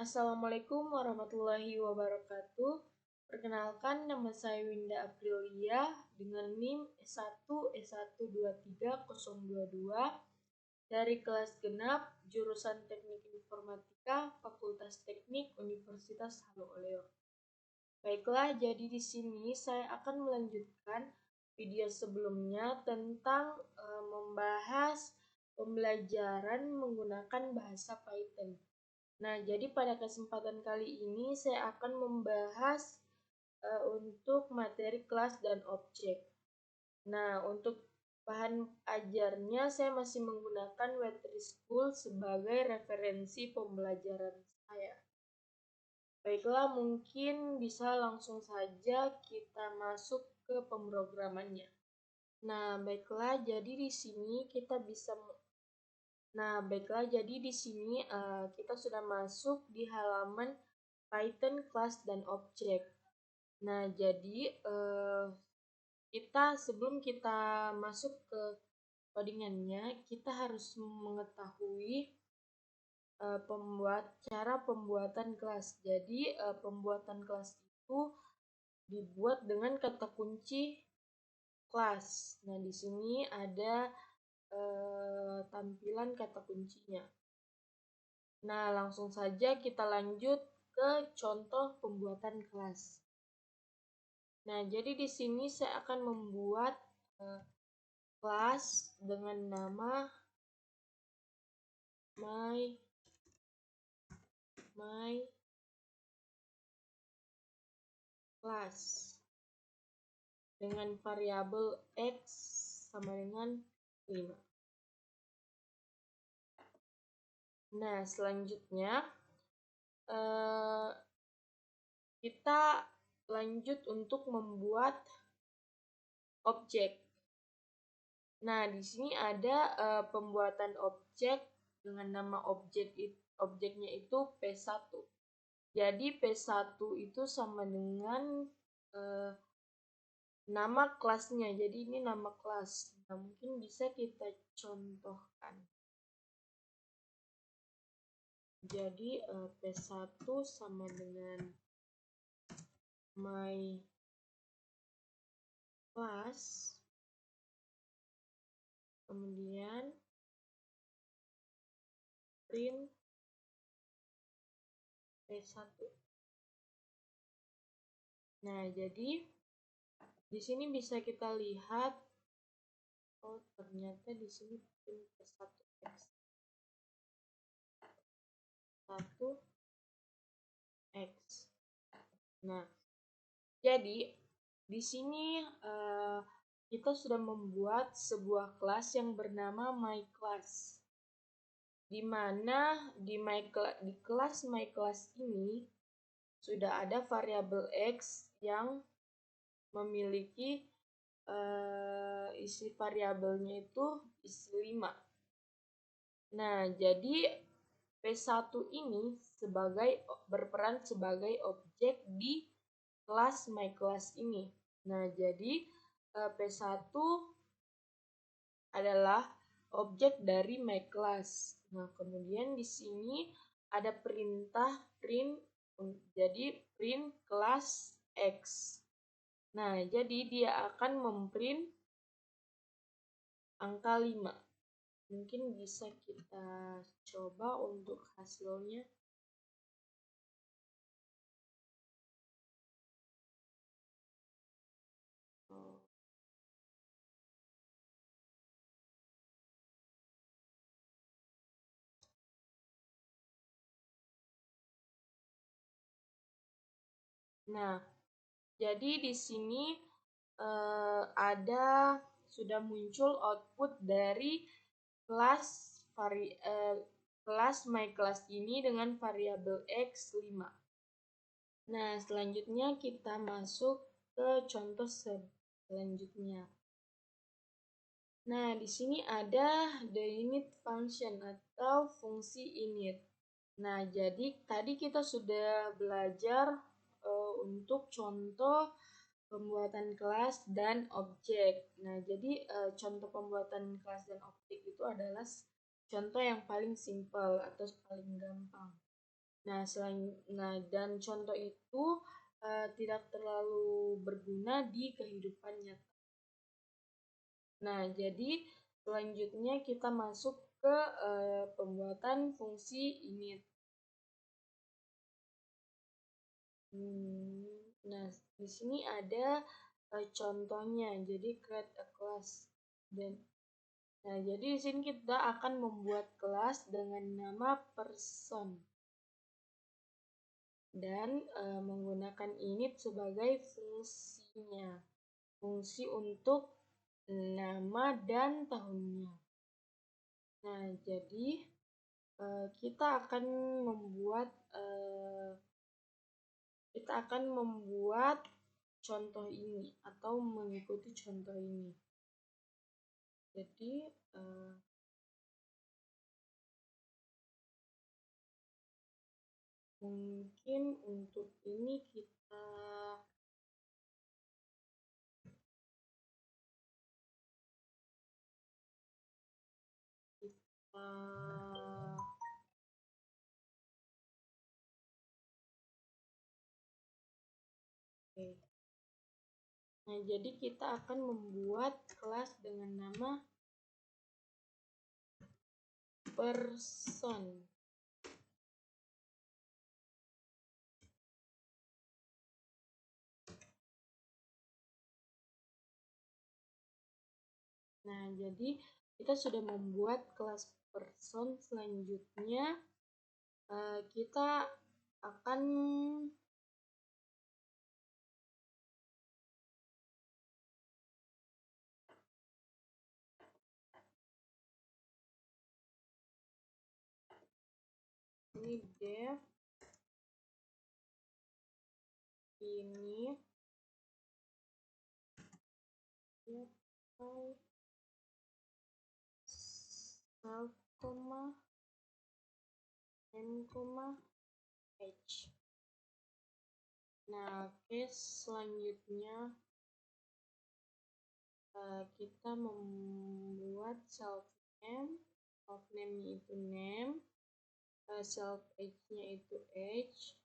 Assalamualaikum warahmatullahi wabarakatuh. Perkenalkan, nama saya Winda Aprilia dengan NIM S1S1230222 dari kelas genap jurusan Teknik Informatika Fakultas Teknik Universitas Haloleo. Baiklah, jadi di sini saya akan melanjutkan video sebelumnya tentang membahas pembelajaran menggunakan bahasa Python. Nah, jadi pada kesempatan kali ini saya akan membahas untuk materi kelas dan objek. Nah, untuk bahan ajarnya saya masih menggunakan Web3School sebagai referensi pembelajaran saya. Baiklah, mungkin bisa langsung saja kita masuk ke pemrogramannya. Nah, baiklah, jadi di sini kita sudah masuk di halaman Python kelas dan objek. Nah, jadi sebelum kita masuk ke codingannya, kita harus mengetahui cara pembuatan kelas. Jadi pembuatan kelas itu dibuat dengan kata kunci kelas. Nah, di sini ada tampilan kata kuncinya. Nah, langsung saja kita lanjut ke contoh pembuatan kelas. Nah, jadi di sini saya akan membuat kelas dengan nama my class dengan variabel x sama dengan 5. Nah, selanjutnya kita lanjut untuk membuat objek. Nah, di sini ada pembuatan objek dengan nama objeknya itu P1. Jadi P1 itu sama dengan nama kelasnya. Jadi ini nama kelas. Nah, mungkin bisa kita contohkan. Jadi P1 sama dengan my class, kemudian print P1. Nah, jadi di sini bisa kita lihat, oh ternyata di sini print P1x 1x. Nah, jadi di sini kita sudah membuat sebuah kelas yang bernama myClass, di mana di kelas myClass ini sudah ada variabel x yang memiliki isi variabelnya itu isi 5. Nah, jadi P1 ini berperan sebagai objek di kelas myClass ini. Nah, jadi P1 adalah objek dari myClass. Nah, kemudian di sini ada perintah print, jadi print kelas X. Nah, jadi dia akan memprint angka 5. Mungkin bisa kita coba untuk hasilnya. Nah, jadi di sini sudah muncul output dari kelas myClass ini dengan variabel x 5. Nah, selanjutnya kita masuk ke contoh selanjutnya. Nah, di sini ada the init function atau fungsi init. Nah, jadi tadi kita sudah belajar untuk contoh pembuatan kelas dan objek. Nah, jadi contoh pembuatan kelas dan objek itu adalah contoh yang paling simpel atau paling gampang. Dan contoh itu tidak terlalu berguna di kehidupan nyata. Nah, jadi selanjutnya kita masuk ke pembuatan fungsi init. Nah, di sini ada contohnya. Jadi create a class nah, jadi di sini kita akan membuat kelas dengan nama person dan menggunakan init sebagai fungsinya. Fungsi untuk nama dan tahunnya. Nah, jadi kita akan membuat contoh ini atau mengikuti contoh ini. Jadi mungkin untuk ini kita oke. Nah, jadi kita akan membuat kelas dengan nama person. Nah, jadi kita sudah membuat kelas person. Selanjutnya kita akan ini def ini self m, h. Nah, case selanjutnya kita membuat self name itu name, self age-nya itu age.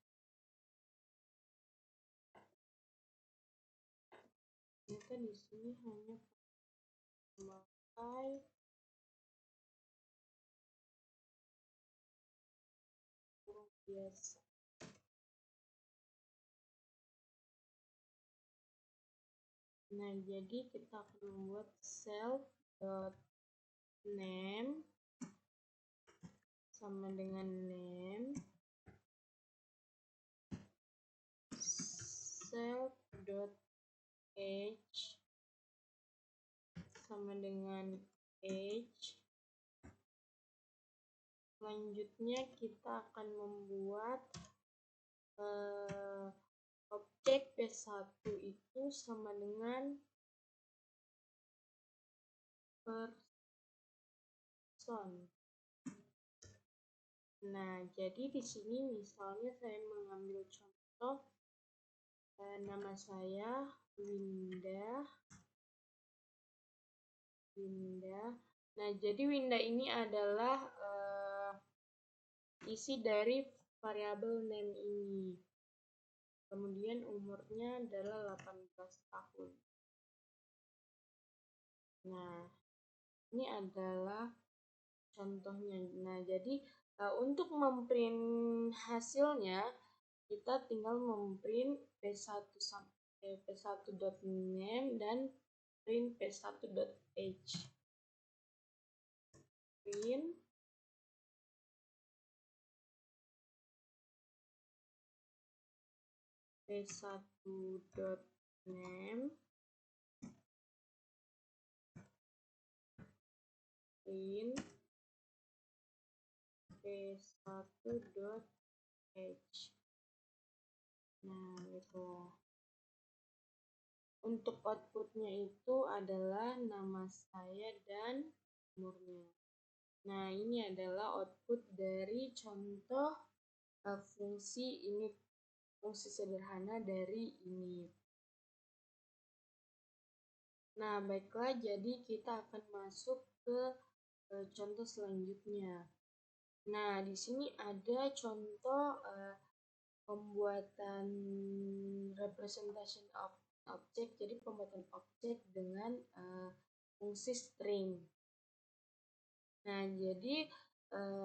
Kita di sini hanya memakai huruf biasa. Nah, jadi kita akan membuat self.name sama dengan name, self.age sama dengan age. Selanjutnya kita akan membuat objek P1 itu sama dengan person. Nah, jadi di sini misalnya saya mengambil contoh nama saya Winda. Nah, jadi Winda ini adalah isi dari variabel name ini. Kemudian umurnya adalah 18 tahun. Nah, ini adalah contohnya. Nah, jadi untuk memprint hasilnya kita tinggal memprint p1.name dan print p1.age. Print p1.name print p1.age. Nah, gitu. Untuk outputnya itu adalah nama saya dan umurnya. Nah, ini adalah output dari contoh fungsi init, fungsi sederhana dari init. Nah, baiklah, jadi kita akan masuk ke contoh selanjutnya. Nah, di sini ada contoh pembuatan representation of object, jadi pembuatan objek dengan fungsi string. Nah, jadi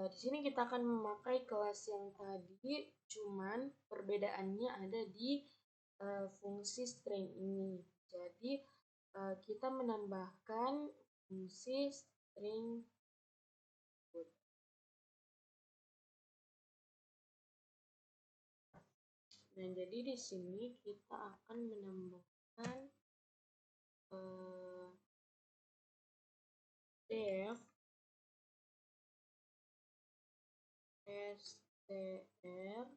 di sini kita akan memakai kelas yang tadi, cuman perbedaannya ada di fungsi string ini. Jadi kita menambahkan fungsi string. Nah, jadi di sini kita akan menambahkan def str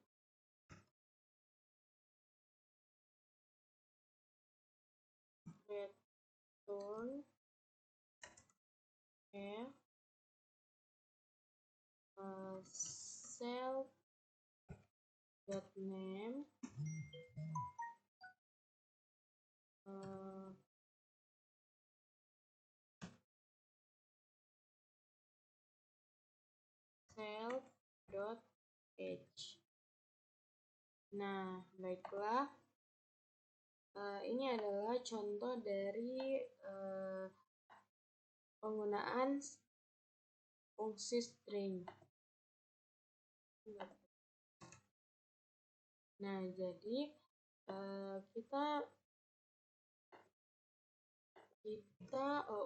return f self name self.age. Nah, baiklah. Ini adalah contoh dari penggunaan fungsi string. Nah, jadi kita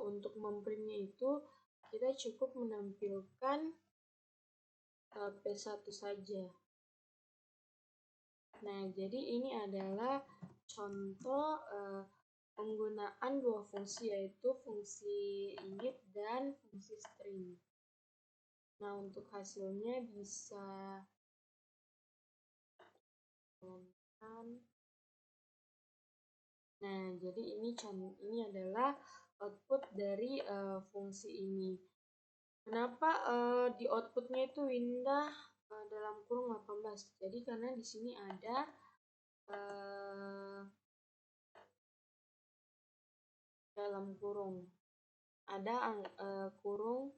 untuk memprintnya itu kita cukup menampilkan P1 saja. Nah, jadi ini adalah contoh penggunaan dua fungsi, yaitu fungsi init dan fungsi string. Nah, untuk hasilnya bisa Nah, jadi ini adalah output dari fungsi ini. Kenapa di outputnya itu Windah dalam kurung 18? Jadi karena di sini ada dalam kurung, ada kurung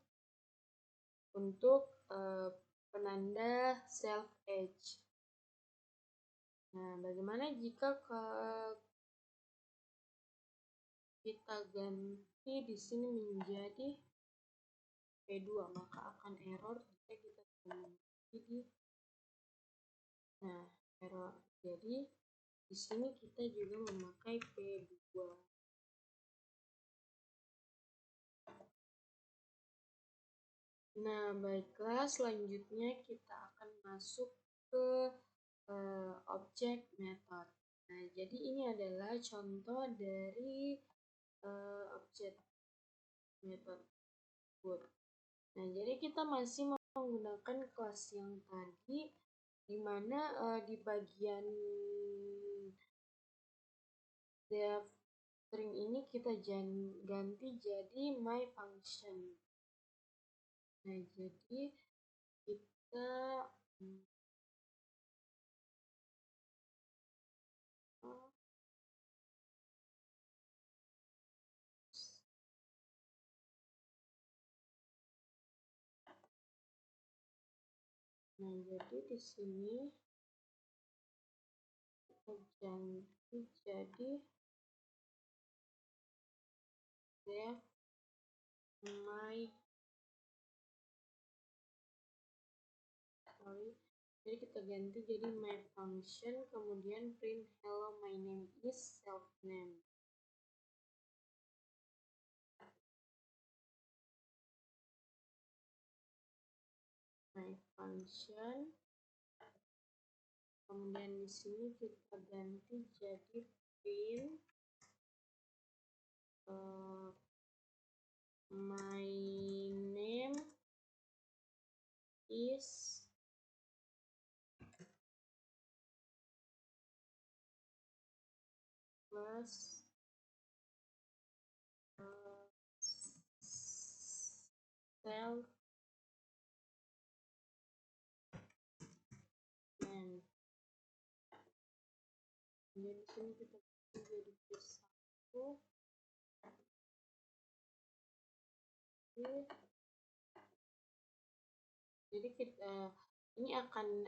untuk penanda self edge. Nah, bagaimana jika kita ganti di sini menjadi P2, maka akan error jika kita ganti di error. Jadi di sini kita juga memakai P2. Nah, baiklah, selanjutnya kita akan masuk ke objek method. Nah, jadi ini adalah contoh dari objek method put. Nah, jadi kita masih menggunakan kelas yang tadi, di mana di bagian def string ini kita ganti jadi my function. Nah, jadi kita Nah, jadi di sini kita ganti jadi def jadi kita ganti jadi my function, kemudian print hello my name is self name. My function, kemudian di sini kita ganti jadi print my name is plus self name. Jadi di sini kita jadi P1. Jadi ini akan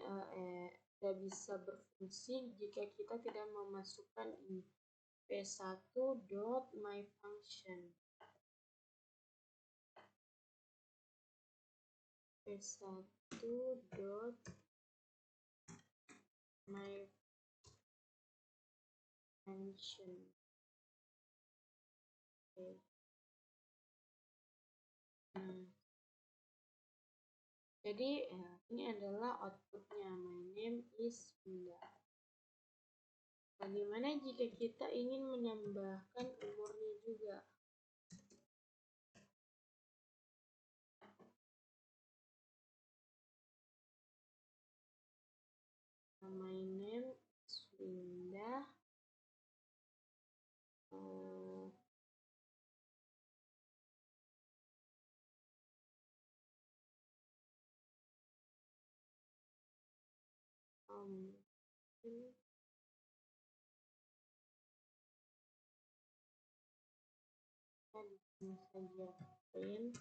tidak bisa berfungsi jika kita tidak memasukkan ini p1.myfunction. p1.myfunction. Oke. Jadi ini adalah outputnya, my name is Winda. Bagaimana jika kita ingin menambahkan umurnya juga? My name is Winda. Di sini saja print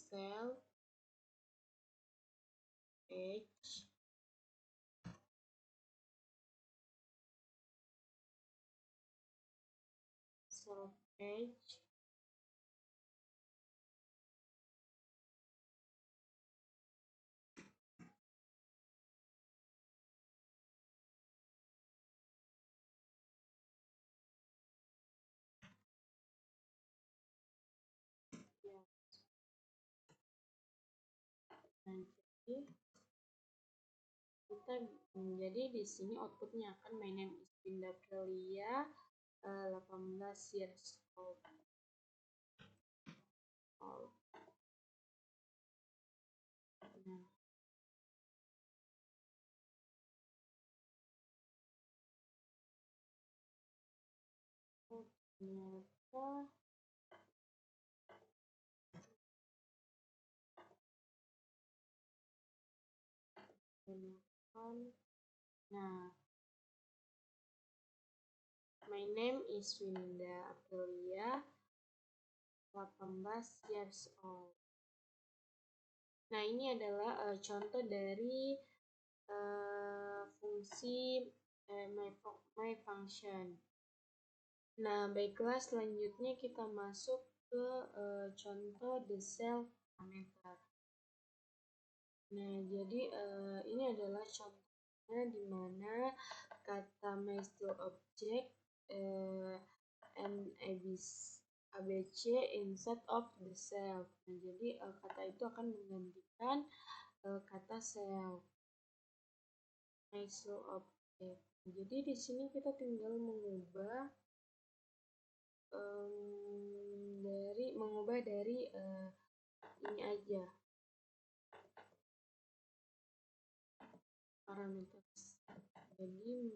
self age ya. Nah, jadi di sini outputnya akan my name is Winda Prelia, 18 years old. Nah, ternyata nah, my name is Winda Aprilia, 18 years old. Nah, ini adalah contoh dari fungsi my function. Nah, baiklah, selanjutnya kita masuk ke contoh the self parameter. Nah, jadi ini adalah contohnya di mana kata myStylObject and ABC instead of the self. Nah, jadi kata itu akan menggantikan kata self. myStylObject. Jadi di sini kita tinggal mengubah dari ini aja parameter. Jadi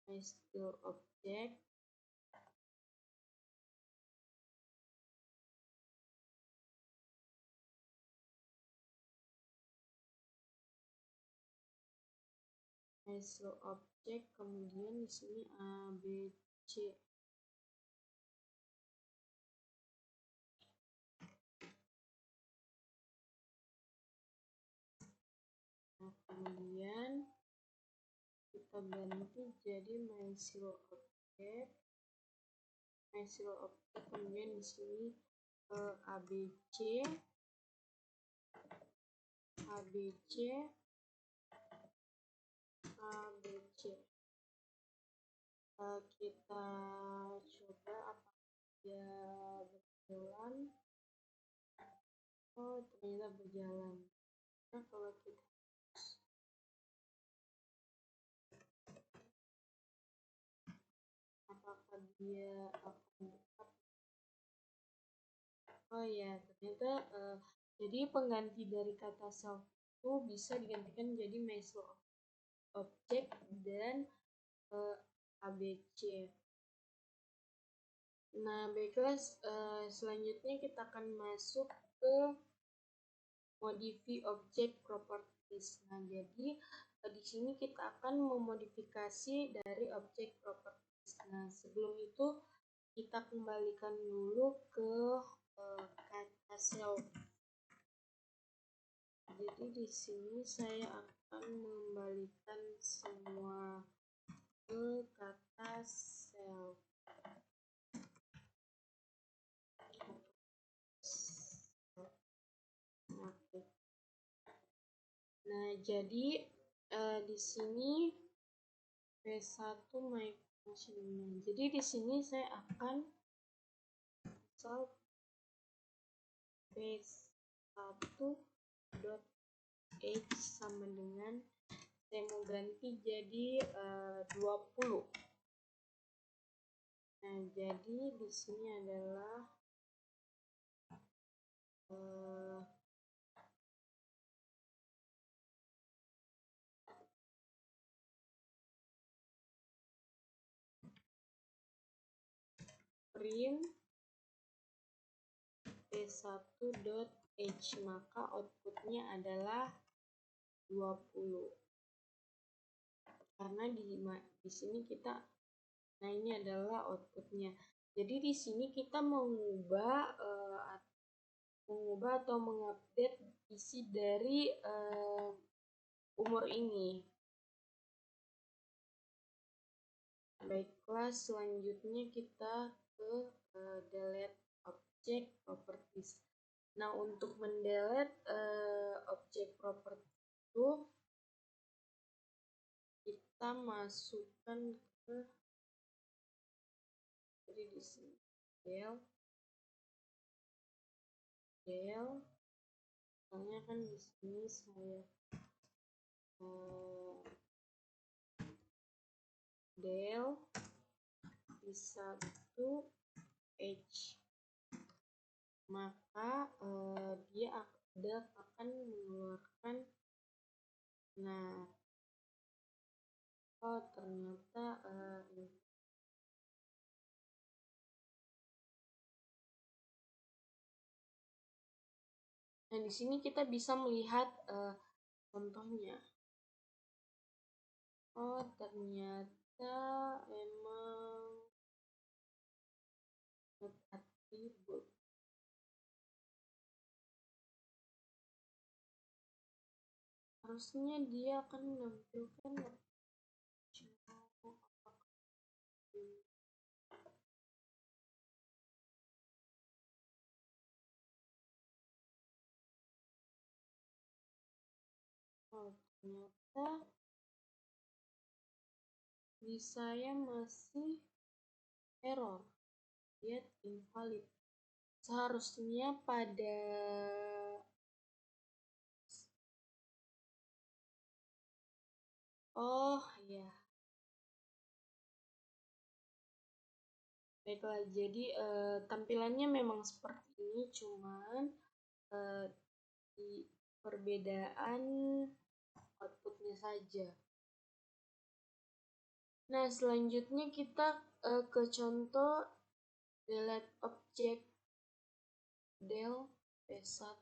myStylObject myStylObject, kemudian di sini ABC. Nah, kemudian kita ganti jadi myStylObject, kemudian di sini ABC, kita coba apakah dia berjalan. Oh, ternyata berjalan. Nah, kalau kita apakah dia akan tetap? Oh ya, ternyata jadi pengganti dari kata self itu bisa digantikan jadi myStylObject dan ABC. Nah, baiklah, selanjutnya kita akan masuk ke modify object properties. Nah, jadi di sini kita akan memodifikasi dari object properties. Nah, sebelum itu kita kembalikan dulu ke kata self. Jadi di sini saya akan mengembalikan semua ke kata self. Oke. Nah, jadi di sini P1 my function. Jadi di sini saya akan solve P1 dot H sama dengan saya mau ganti jadi 20. Nah, jadi di sini adalah print P1.h, maka outputnya adalah 20. Karena di sini kita, nah ini adalah outputnya. Jadi di sini kita mengubah atau mengupdate isi dari umur ini. Baiklah, selanjutnya kita ke delete object properties. Nah, untuk mendelete object property itu kita masukkan ke, jadi di sini del, soalnya kan di sini saya del P1 H, maka dia akan mengeluarkan, nah ternyata nah di sini kita bisa melihat contohnya. Oh, ternyata emang atribut. Harusnya dia akan menampilkan oh, ternyata di saya masih error, yet invalid. Seharusnya pada oh ya, baiklah, jadi tampilannya memang seperti ini, cuman di perbedaan outputnya saja. Nah, selanjutnya kita ke contoh delete object del P1.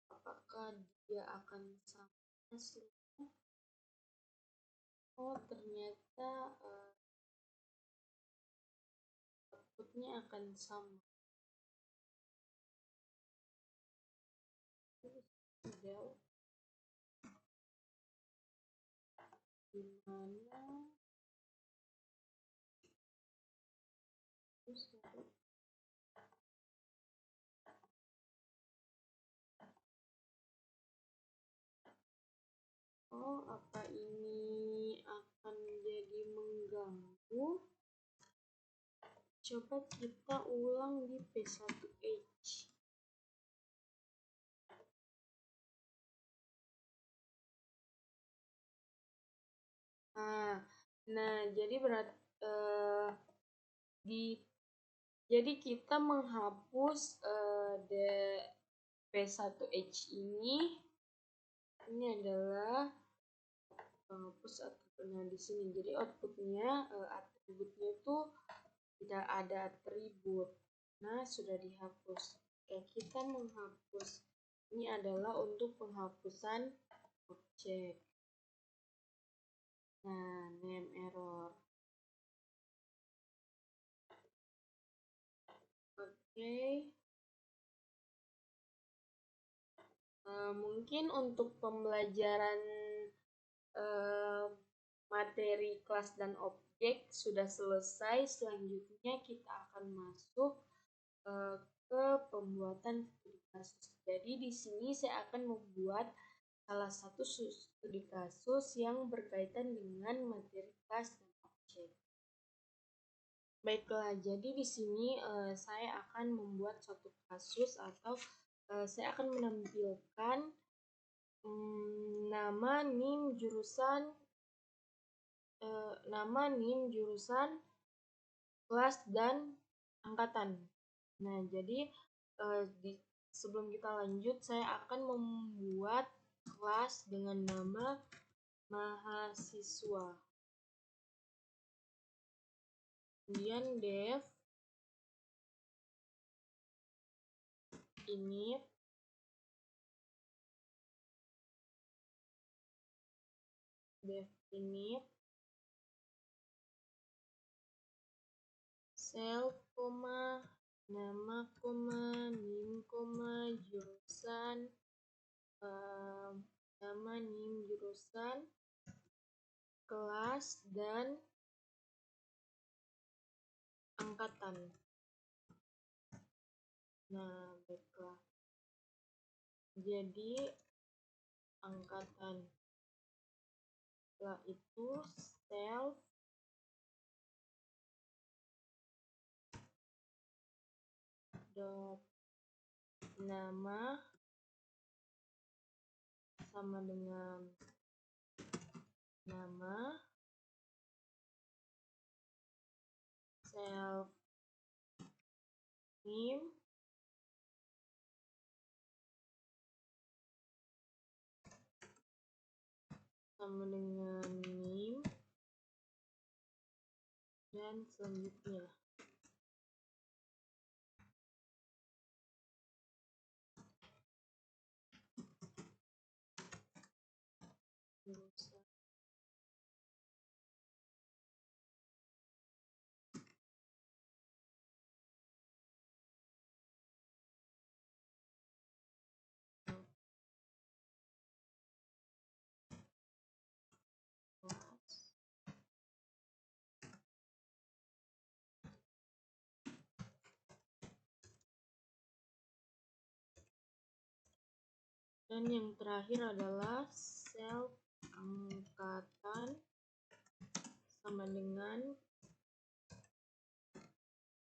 Apakah dia akan sama hasilnya? Oh, ternyata outputnya akan sama. Del dimana oh, apa ini akan jadi mengganggu? Coba kita ulang di P1H. Nah, jadi jadi kita menghapus P1H ini adalah menghapus atributnya di sini. Jadi outputnya atributnya itu tidak ada atribut. Nah, sudah dihapus. Oke, kita menghapus Ini adalah untuk penghapusan objek. Nah, name error. Oke. Mungkin untuk pembelajaran materi kelas dan objek sudah selesai. Selanjutnya kita akan masuk ke pembuatan studi kasus. Jadi di sini saya akan membuat salah satu studi kasus yang berkaitan dengan materi kelas dan objek. Baiklah, jadi di sini saya akan membuat suatu kasus atau saya akan menampilkan nama NIM jurusan, kelas dan angkatan. Nah, jadi sebelum kita lanjut, saya akan membuat kelas dengan nama mahasiswa. Kemudian def init self, nama, NIM, jurusan, nama, NIM, jurusan, kelas, dan angkatan. Nah, baiklah. Jadi, angkatan. Setelah itu, self, dot nama sama dengan nama, self name sama dengan name, dan selanjutnya jurusan. Dan yang terakhir adalah self angkatan sama dengan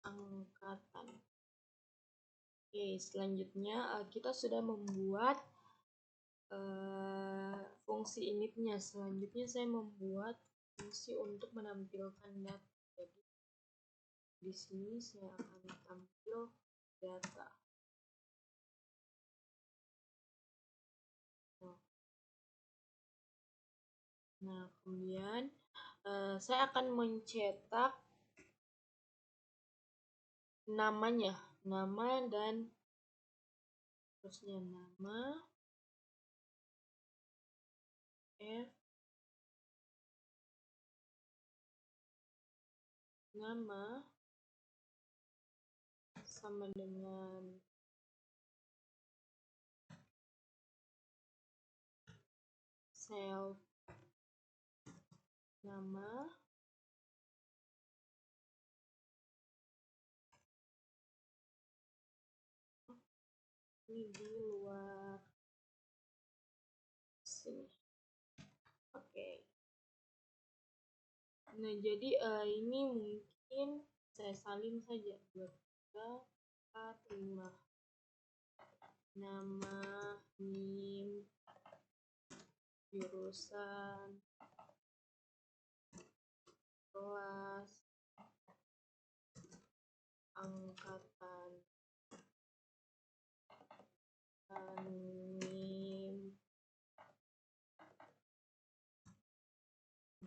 angkatan. Oke, selanjutnya kita sudah membuat fungsi initnya. Selanjutnya saya membuat fungsi untuk menampilkan data. Jadi di sini saya akan tampil data. Nah, kemudian saya akan mencetak namanya, nama dan terusnya nama, F, nama sama dengan self nama ini di luar sini. Oke. Nah, jadi ini mungkin saya salin saja. 2, 3, 4, 5. Nama, NIM, jurusan, kelas, angkatan, NIM,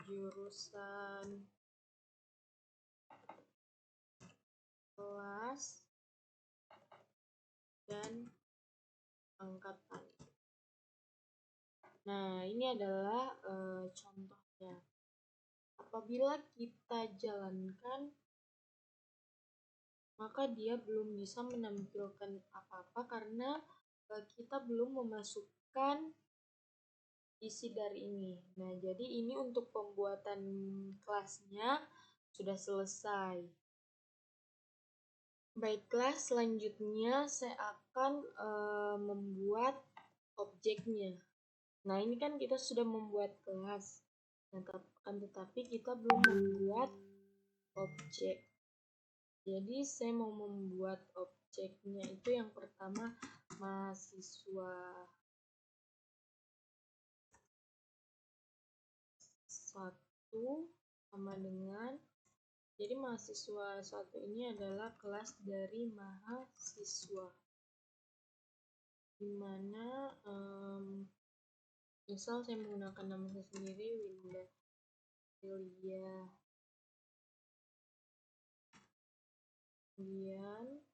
jurusan, kelas, dan angkatan. Nah, ini adalah contohnya. Apabila kita jalankan, maka dia belum bisa menampilkan apa-apa karena kita belum memasukkan isi dari ini. Nah, jadi ini untuk pembuatan kelasnya sudah selesai. Baiklah, selanjutnya saya akan membuat objeknya. Nah, ini kan kita sudah membuat kelas. Nah, tetapi kita belum membuat objek. Jadi saya mau membuat objeknya itu yang pertama mahasiswa satu sama dengan, jadi mahasiswa satu ini adalah kelas dari mahasiswa, dimana misal saya menggunakan nama saya sendiri, Winda Yulia. Kemudian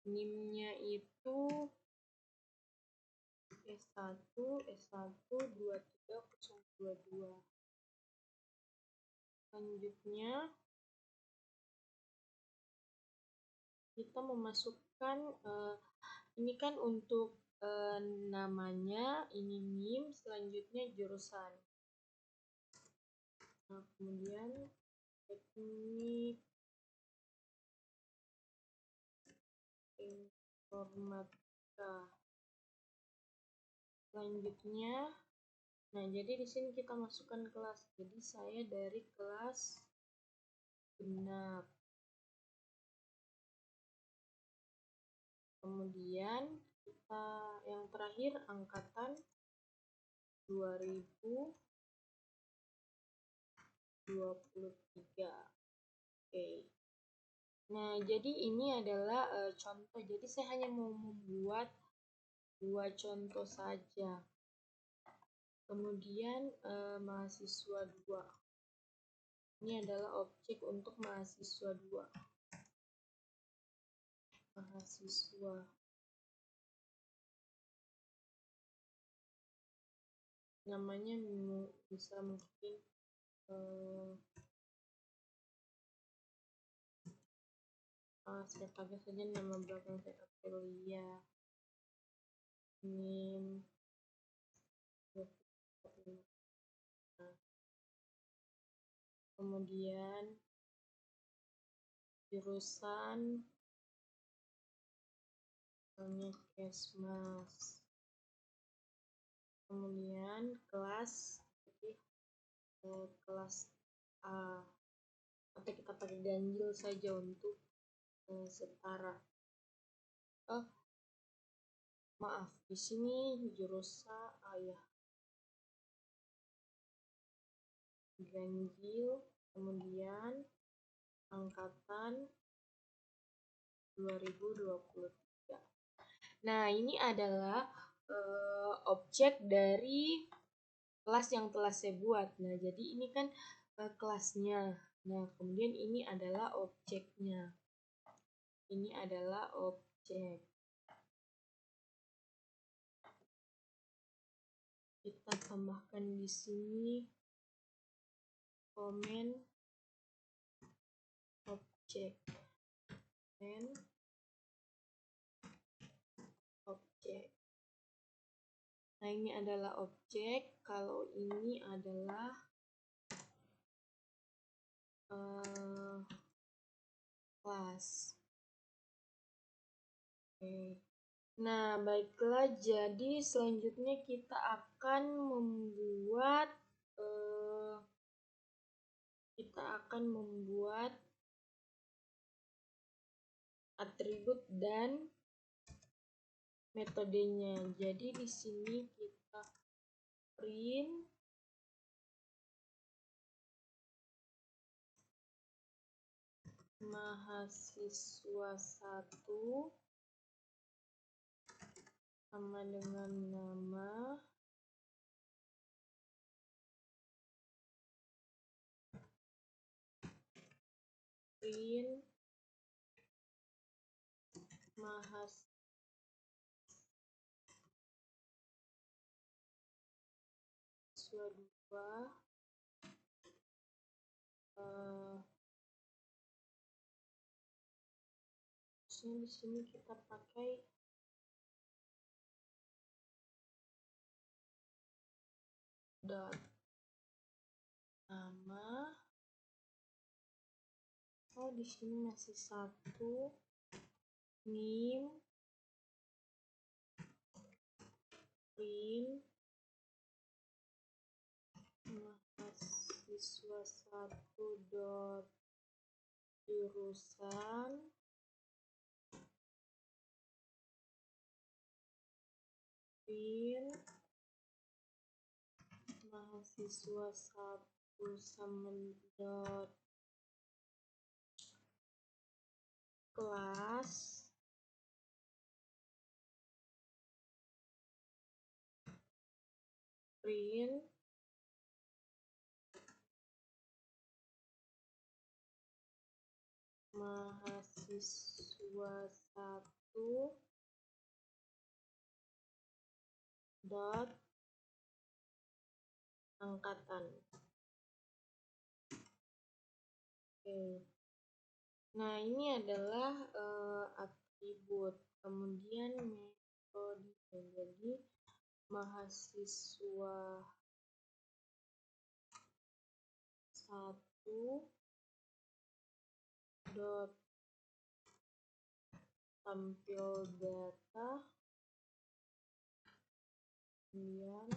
NIM-nya itu S1 23022. Selanjutnya kita memasukkan ini kan untuk namanya, ini NIM, selanjutnya jurusan. Nah, kemudian teknik informatika. Selanjutnya, nah jadi di sini kita masukkan kelas. Jadi saya dari kelas genap. Kemudian kita yang terakhir angkatan 2023. Oke. Nah, jadi ini adalah contoh. Jadi saya hanya mau membuat 2 contoh saja. Kemudian mahasiswa 2. Ini adalah objek untuk mahasiswa 2. Mahasiswa. Namanya bisa mungkin saya pakai saja nama belakang saya Aprilia. NIM. Kemudian jurusan namanya Kesmas. Kemudian kelas, kelas A, atau kita pakai ganjil saja untuk setara. Maaf, di sini jurusan ya, ganjil, kemudian angkatan 2023. Nah, ini adalah objek dari kelas yang telah saya buat. Nah, jadi ini kan kelasnya. Nah, kemudian ini adalah objeknya. Ini adalah objek. Kita tambahkan di sini komen objek. Objek. Nah, ini adalah objek. Kalau ini adalah kelas. Oke. Nah, baiklah. Jadi selanjutnya kita akan membuat atribut dan metodenya. Jadi di sini kita print mahasiswa 1 sama dengan nama, print mahasiswa 2 di sini kita pakai dot nama. Di sini masih 1 nim print mahasiswa 1 dot jurusan print mahasiswa 1 dot kelas print mahasiswa 1 dot angkatan. Oke. Nah, ini adalah atribut. Kemudian metode. Jadi mahasiswa 1 dot tampil data, kemudian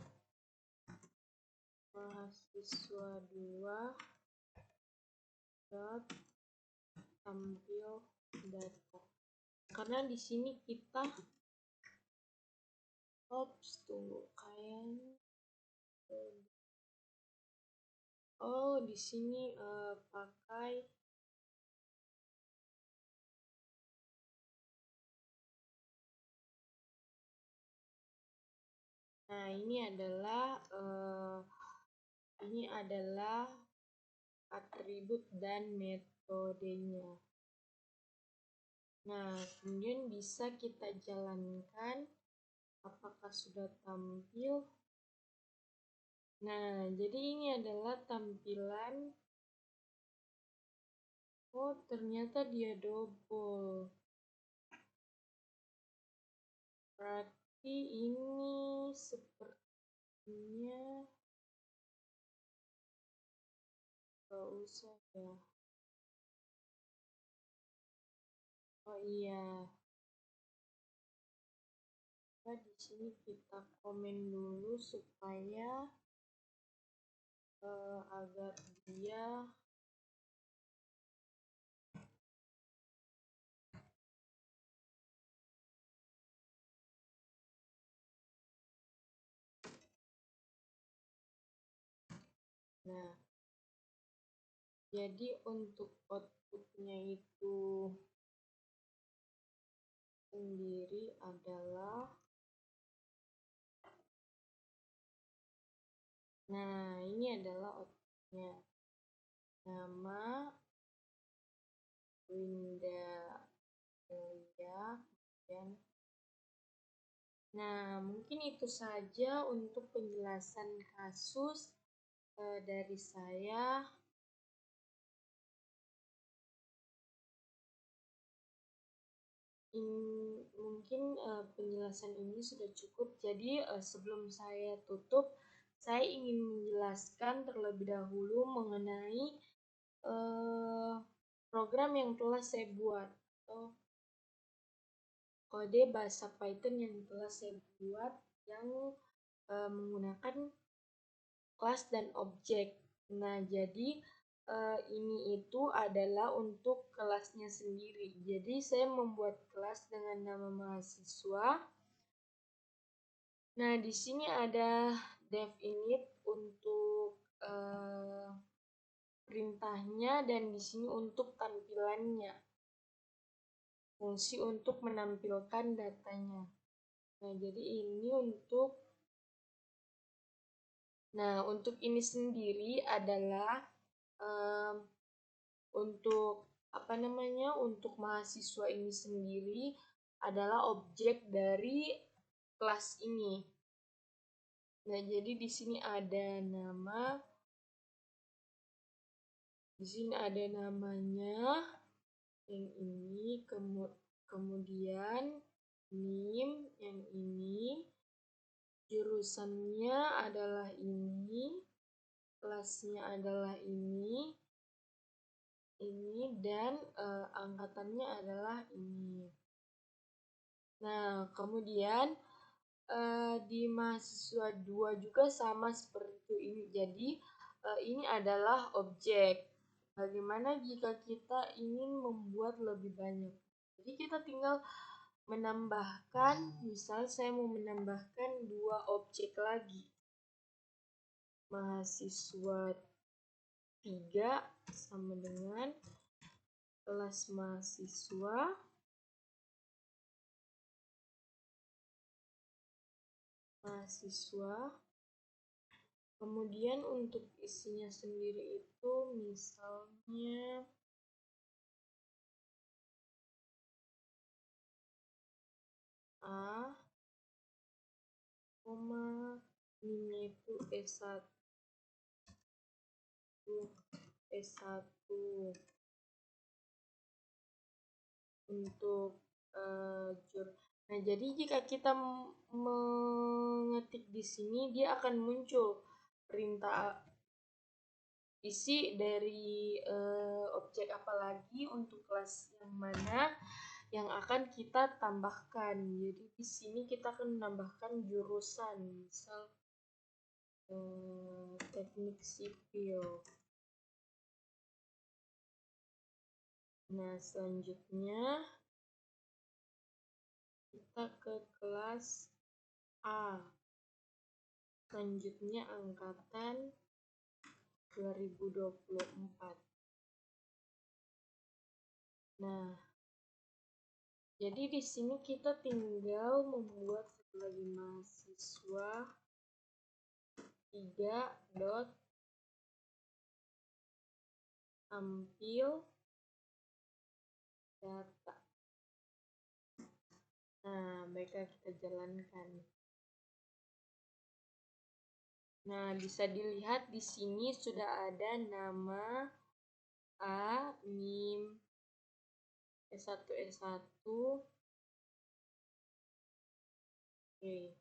mahasiswa 2 dot tampil data. Karena di sini kita tunggu kayaknya di sini pakai ini adalah atribut dan metodenya. Nah, kemudian bisa kita jalankan apakah sudah tampil. Nah, jadi ini adalah tampilan. Ternyata dia double. Berarti ini sepertinya gak usah ya. Iya. Di sini kita komen dulu supaya agar dia jadi untuk outputnya itu sendiri adalah ini adalah outputnya. Nama Winda Elia. Mungkin itu saja untuk penjelasan kasus dari saya. Mungkin penjelasan ini sudah cukup. Jadi sebelum saya tutup, saya ingin menjelaskan terlebih dahulu mengenai program yang telah saya buat atau kode bahasa Python yang telah saya buat yang menggunakan kelas dan objek. Jadi ini itu adalah untuk kelasnya sendiri. Jadi saya membuat kelas dengan nama mahasiswa. Di sini ada dev init untuk perintahnya dan di sini untuk tampilannya. Fungsi untuk menampilkan datanya. Jadi ini untuk ini sendiri adalah untuk mahasiswa ini sendiri adalah objek dari kelas ini. Nah, jadi di sini ada nama, di sini ada namanya yang ini, kemudian NIM yang ini, jurusannya adalah ini, kelasnya adalah ini, dan angkatannya adalah ini. Nah, kemudian di mahasiswa 2 juga sama seperti ini. Jadi ini adalah objek. Bagaimana jika kita ingin membuat lebih banyak? Jadi kita tinggal menambahkan, misal saya mau menambahkan 2 objek lagi. Mahasiswa 3 sama dengan kelas mahasiswa kemudian untuk isinya sendiri itu misalnya A, NIM-nya itu S1 untuk Nah, jadi jika kita mengetik di sini, dia akan muncul perintah isi dari objek apalagi untuk kelas yang mana yang akan kita tambahkan. Jadi di sini kita akan menambahkan jurusan, misal teknik sipil. Nah, selanjutnya kita ke kelas A. Selanjutnya angkatan 2024. Nah, jadi di sini kita tinggal membuat sebagai mahasiswa 3 dot tampil data. Nah, baiklah kita jalankan. Nah, bisa dilihat di sini sudah ada nama A, NIM, S1, Oke.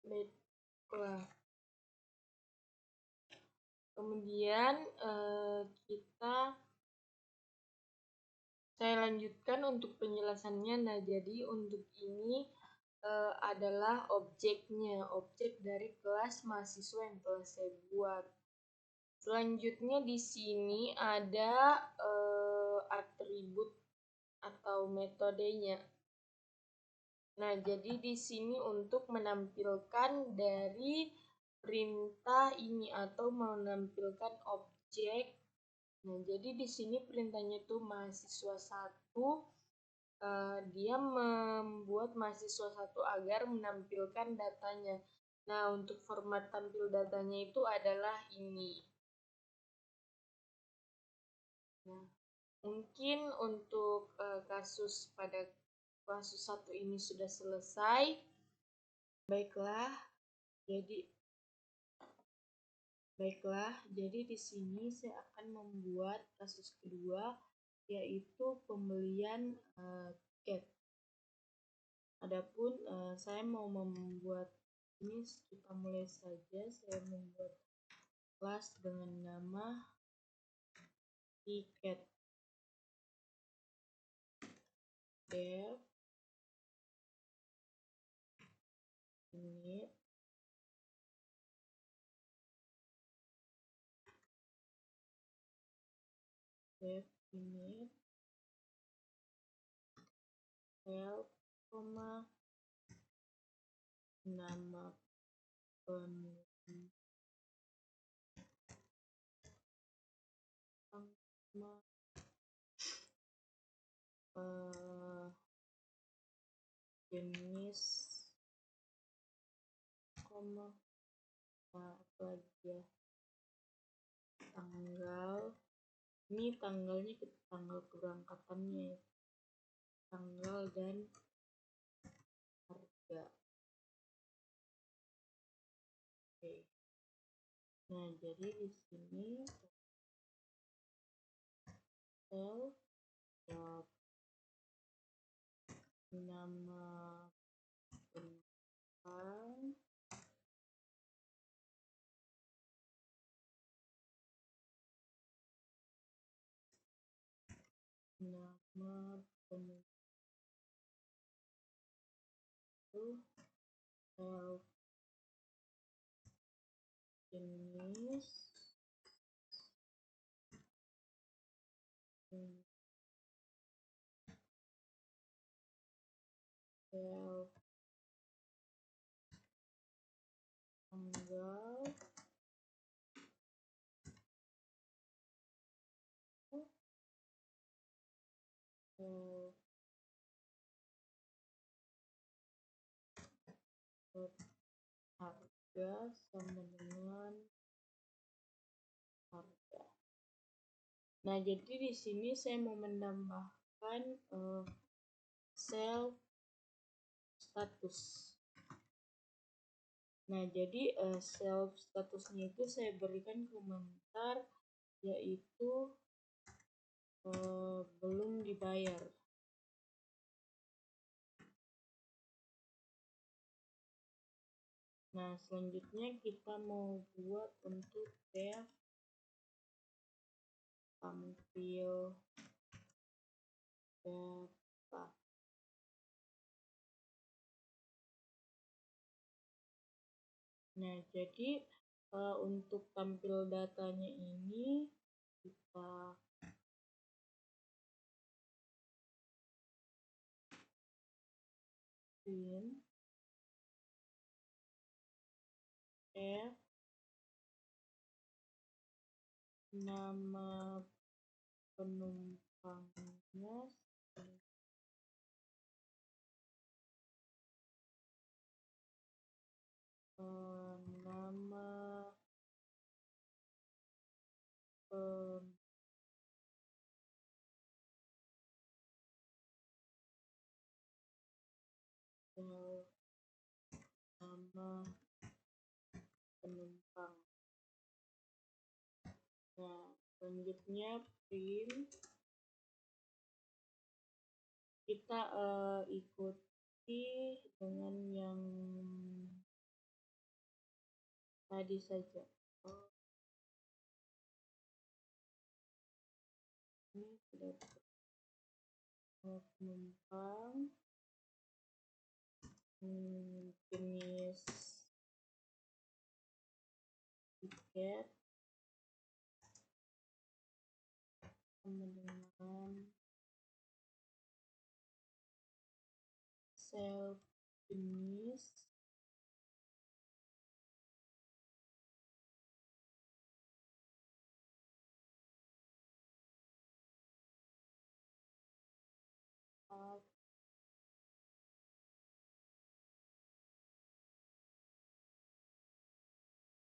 Baiklah. Kemudian saya lanjutkan untuk penjelasannya. Nah, jadi untuk ini adalah objeknya, objek dari kelas mahasiswa yang telah saya buat. Selanjutnya di sini ada atribut atau metodenya. Nah, jadi di sini untuk menampilkan dari perintah ini atau menampilkan objek. Nah, jadi di sini perintahnya itu mahasiswa 1, dia membuat mahasiswa 1 agar menampilkan datanya. Nah, untuk format tampil datanya itu adalah ini. Nah, mungkin untuk kasus pada kasus 1 ini sudah selesai. Baiklah, jadi di sini saya akan membuat kasus kedua, yaitu pembelian tiket. Adapun saya mau membuat ini, kita mulai saja. Saya membuat kelas dengan nama tiket. Dev ini help, nama penumpang, jenis, lagi ya, tanggal Ini tanggalnya, tanggal keberangkatannya, tanggal dan harga. Oke. Nah, jadi di sini nama penumpang, nama penumpang self jenis self tanggal harga sama dengan harga. Nah, jadi di sini saya mau menambahkan self status. Nah, jadi self statusnya itu saya berikan komentar yaitu belum dibayar. Nah, selanjutnya kita mau buat untuk def tampil data. Nah, jadi untuk tampil datanya ini kita print f nama penumpangnya nama nama penumpang. Nah, selanjutnya print kita ikuti dengan yang tadi saja. Ini sudah penumpang jenis tiket sama dengan self jenis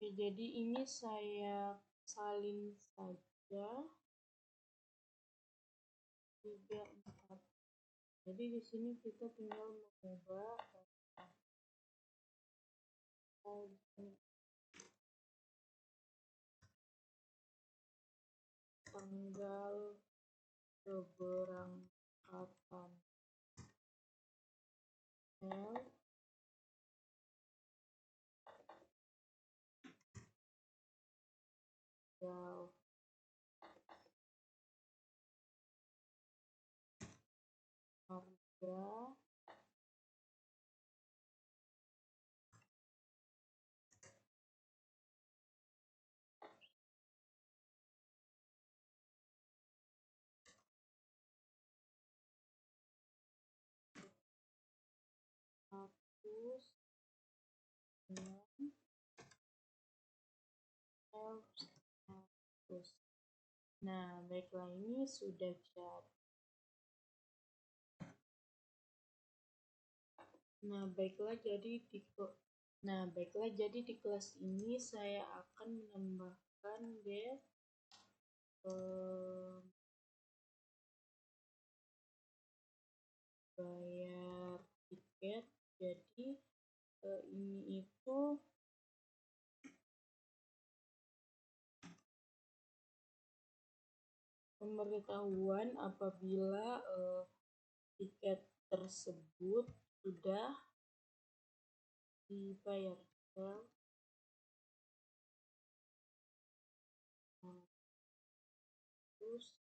Oke, jadi ini saya salin saja 3, 4. Jadi di sini kita tinggal mengubah tanggal keberangkatan L harga hapus dengan hapus. Nah, baiklah, ini sudah jadi. Nah, baiklah, jadi di kelas ini saya akan menambahkan def bayar tiket. Jadi ini itu pemberitahuan apabila tiket tersebut sudah dibayar. Terus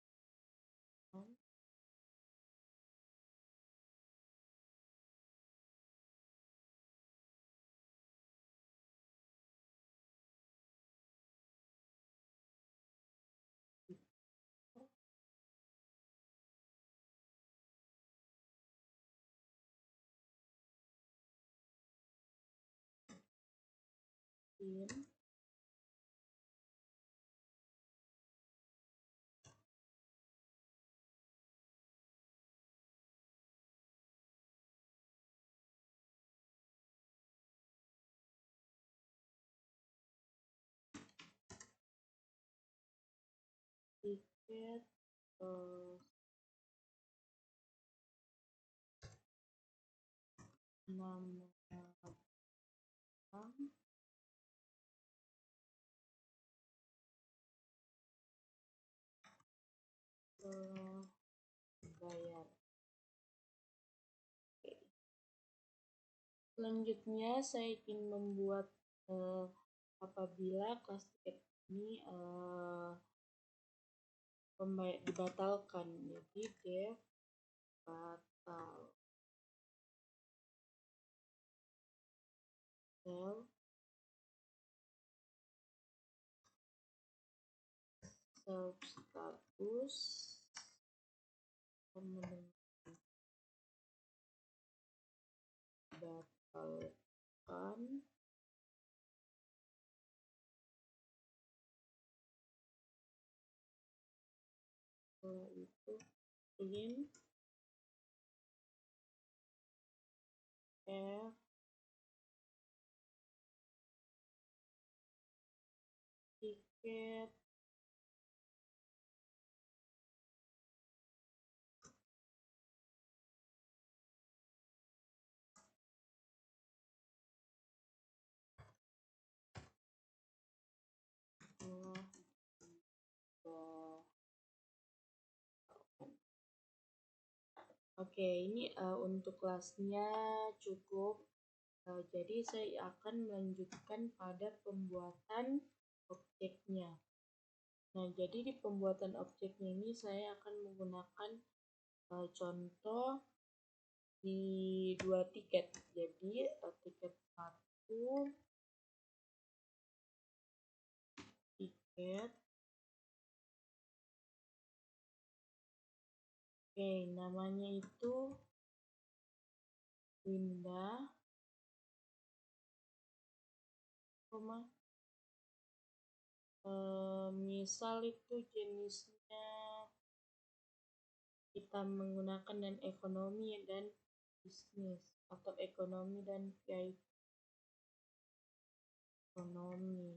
tiket nama bank bayar. Selanjutnya saya ingin membuat apabila kelas tiket ini dibatalkan. Jadi def batal self status batalkan setelah itu print f tiket telah Oke, ini untuk kelasnya cukup. Jadi saya akan melanjutkan pada pembuatan objeknya. Nah, jadi di pembuatan objeknya ini saya akan menggunakan contoh di 2 tiket. Jadi tiket 1, tiket. Oke, namanya itu Winda, misal itu jenisnya kita menggunakan dan ekonomi dan bisnis atau ekonomi dan VIP ekonomi.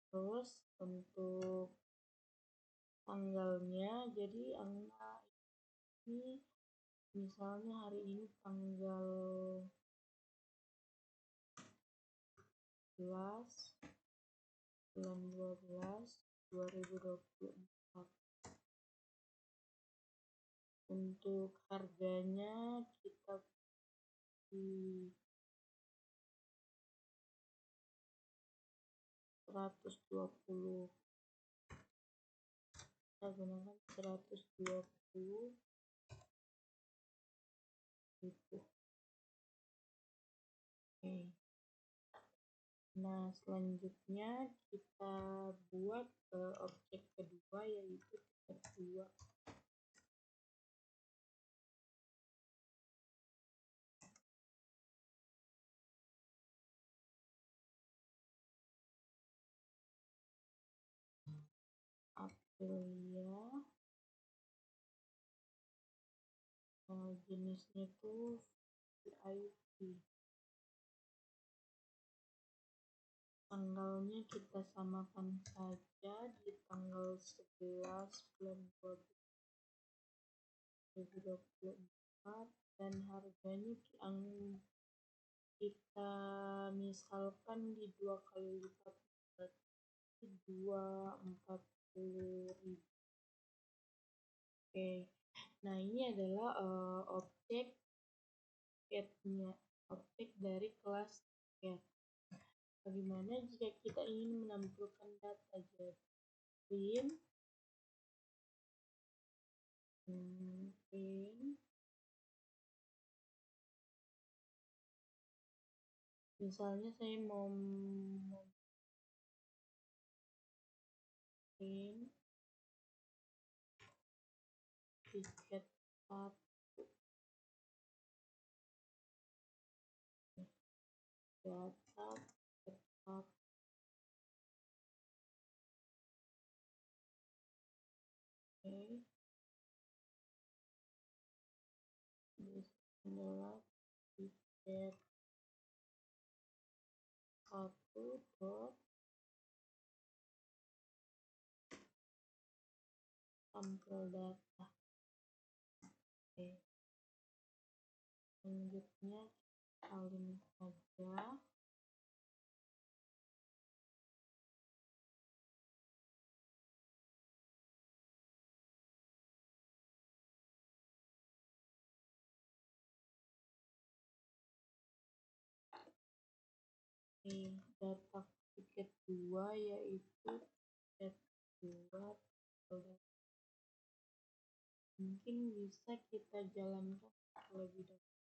Terus untuk tanggalnya, jadi angka ini misalnya hari ini tanggal 11 bulan 12 2024. Untuk harganya kita di 120, kita gunakan 120.000. Oke. Nah, selanjutnya kita buat objek kedua yaitu tiket 2. Aprilia, jenisnya itu VIP. tanggalnya kita samakan saja di tanggal 11 bulan 12 2024 dan harganya kita misalkan di 2 kali lipat, berarti 240.000. Oke, nah ini adalah objek tiketnya, objek dari kelas tiket. Bagaimana jika kita ingin menampilkan data? Jadi print misalnya saya mau print tiket 1 data tiket 1. Oke, ini adalah tiket 1 dot sampel data. Oke, selanjutnya salin saja. Data tiket 2 yaitu tiket 2 mungkin bisa kita jalankan terlebih dahulu.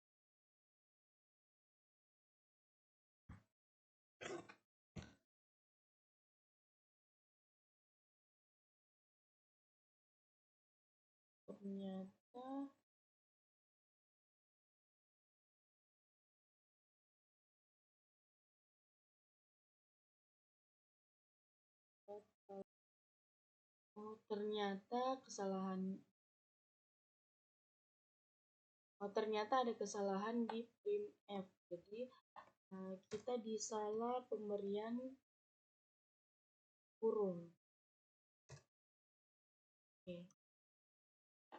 Ternyata ternyata ada kesalahan di printf. Jadi kita disalah pemberian kurung. Oke.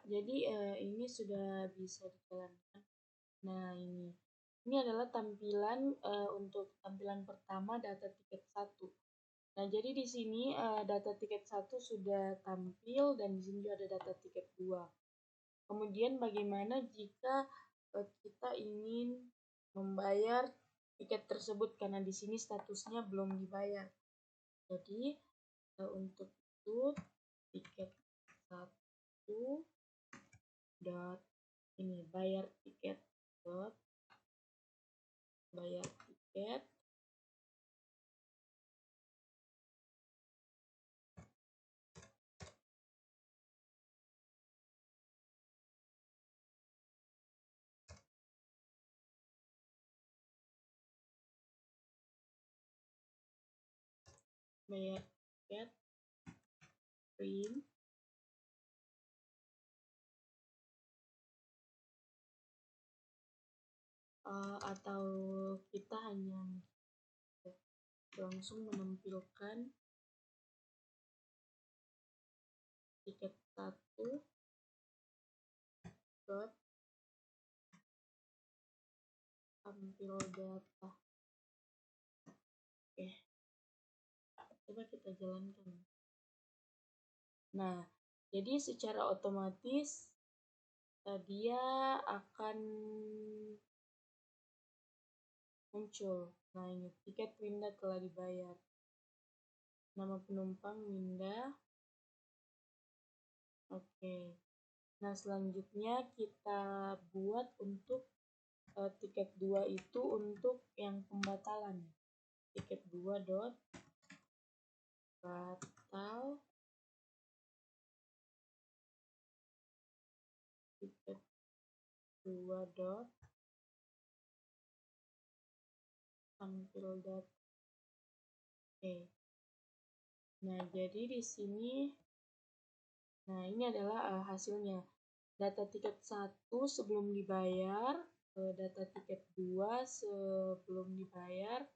Jadi ini sudah bisa dijalankan. Nah, ini adalah tampilan untuk tampilan pertama data tiket 1. Nah, jadi di sini data tiket 1 sudah tampil dan di sini juga ada data tiket 2. Kemudian bagaimana jika kita ingin membayar tiket tersebut karena di sini statusnya belum dibayar. Jadi untuk itu tiket 1 dot ini bayar tiket dot bayar tiket print atau kita hanya langsung menampilkan tiket 1 dot tampil data. Oke, coba kita jalankan. Nah, jadi secara otomatis dia akan muncul. Nah, ini tiket Winda telah dibayar. Nama penumpang Winda. Oke. Nah, selanjutnya kita buat untuk tiket 2 itu untuk yang pembatalan. Tiket 2 dot batal tiket 2 dot tampil data. Oke. Nah, jadi di sini ini adalah hasilnya. Data tiket 1 sebelum dibayar, data tiket 2 sebelum dibayar,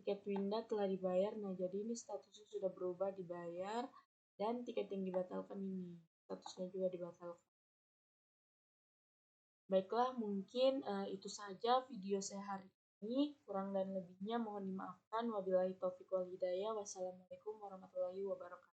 tiket Winda telah dibayar. Nah, jadi ini statusnya sudah berubah dibayar, dan tiket yang dibatalkan ini statusnya juga dibatalkan. Baiklah, mungkin itu saja video saya hari ini. Kurang dan lebihnya mohon dimaafkan. Wabillahi taufiq wal hidayah. Wassalamualaikum warahmatullahi wabarakatuh.